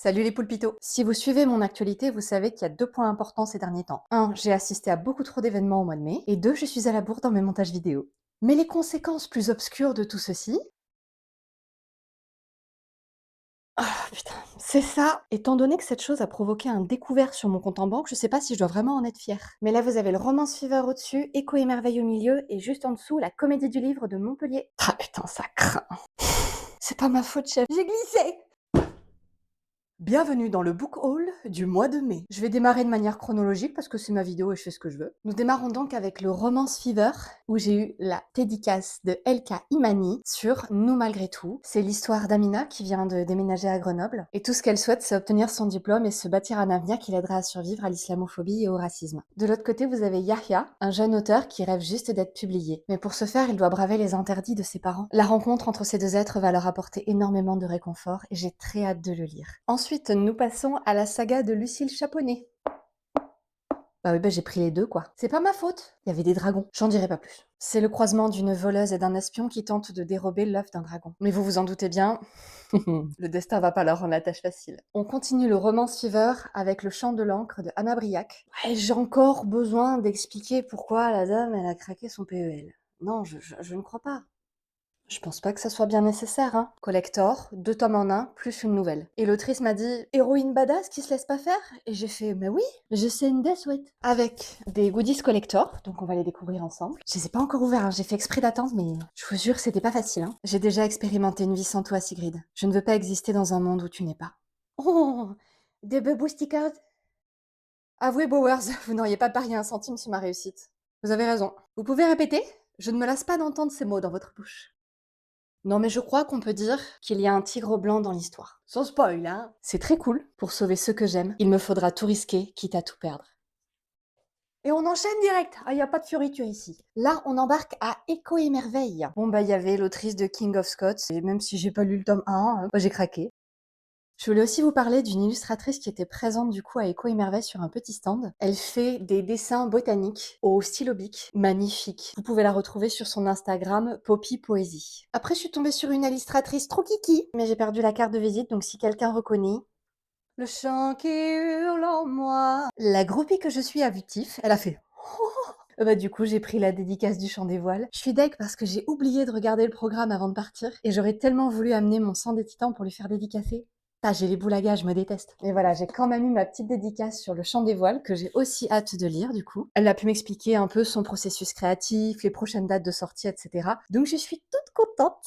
Salut les poulpitos. Si vous suivez mon actualité, vous savez qu'il y a deux points importants ces derniers temps. Un, j'ai assisté à beaucoup trop d'événements au mois de mai. Et deux, je suis à la bourre dans mes montages vidéo. Mais les conséquences plus obscures de tout ceci... Ah putain, c'est ça. Étant donné que cette chose a provoqué un découvert sur mon compte en banque, je sais pas si je dois vraiment en être fière. Mais là, vous avez le Romance Fever au-dessus, Écho et Merveille au milieu, et juste en dessous, la Comédie du Livre de Montpellier. Ah putain, ça craint. C'est pas ma faute, chef. J'ai glissé. Bienvenue dans le book haul du mois de mai. Je vais démarrer de manière chronologique parce que c'est ma vidéo et je fais ce que je veux. Nous démarrons donc avec le Romance Fever où j'ai eu la dédicace de Elka Imani sur Nous malgré tout. C'est l'histoire d'Amina qui vient de déménager à Grenoble et tout ce qu'elle souhaite c'est obtenir son diplôme et se bâtir un avenir qui l'aidera à survivre à l'islamophobie et au racisme. De l'autre côté vous avez Yahya, un jeune auteur qui rêve juste d'être publié. Mais pour ce faire il doit braver les interdits de ses parents. La rencontre entre ces deux êtres va leur apporter énormément de réconfort et j'ai très hâte de le lire. Ensuite, nous passons à la saga de Lucille Chaponnet. Bah oui, j'ai pris les deux, quoi. C'est pas ma faute. Il y avait des dragons. J'en dirai pas plus. C'est le croisement d'une voleuse et d'un espion qui tentent de dérober l'œuf d'un dragon. Mais vous vous en doutez bien, le destin va pas leur rendre la tâche facile. On continue le Romance Fever avec le chant de l'encre de Anna Briac. Ouais, j'ai encore besoin d'expliquer pourquoi la dame, elle a craqué son PEL. Non, je ne crois pas. Je pense pas que ça soit bien nécessaire, hein. Collector, 2 tomes en un, plus une nouvelle. Et l'autrice m'a dit héroïne badass qui se laisse pas faire. Et j'ai fait mais oui, je sais une death sweat. Avec des goodies collector, donc on va les découvrir ensemble. Je les ai pas encore ouverts, hein. J'ai fait exprès d'attendre, mais je vous jure c'était pas facile. Hein. J'ai déjà expérimenté une vie sans toi, Sigrid. Je ne veux pas exister dans un monde où tu n'es pas. Oh, des bubble stickers. Avouez Bowers, vous n'auriez pas parié un centime sur ma réussite. Vous avez raison. Vous pouvez répéter? Je ne me lasse pas d'entendre ces mots dans votre bouche. Non mais je crois qu'on peut dire qu'il y a un tigre blanc dans l'histoire. Sans spoil, hein. C'est très cool. Pour sauver ceux que j'aime, il me faudra tout risquer, quitte à tout perdre. Et on enchaîne direct. Ah, y a pas de fioriture ici. Là, on embarque à Écho et Merveille. Bon, il y avait l'autrice de King of Scots, et même si j'ai pas lu le tome 1, j'ai craqué. Je voulais aussi vous parler d'une illustratrice qui était présente du coup à Écho et Merveille sur un petit stand. Elle fait des dessins botaniques au stylo bic, magnifiques. Vous pouvez la retrouver sur son Instagram Poppy Poésie. Après, je suis tombée sur une illustratrice trop kiki, mais j'ai perdu la carte de visite, donc si quelqu'un reconnaît... Le chant qui hurle en moi. La groupie que je suis a vu Tiff, elle a fait... du coup, j'ai pris la dédicace du chant des voiles. Je suis deg parce que j'ai oublié de regarder le programme avant de partir et j'aurais tellement voulu amener mon sang des titans pour lui faire dédicacer. Ah, j'ai les boules à gaz, je me déteste. Mais voilà, j'ai quand même eu ma petite dédicace sur le chant des voiles que j'ai aussi hâte de lire du coup. Elle a pu m'expliquer un peu son processus créatif, les prochaines dates de sortie, etc. Donc je suis toute contente.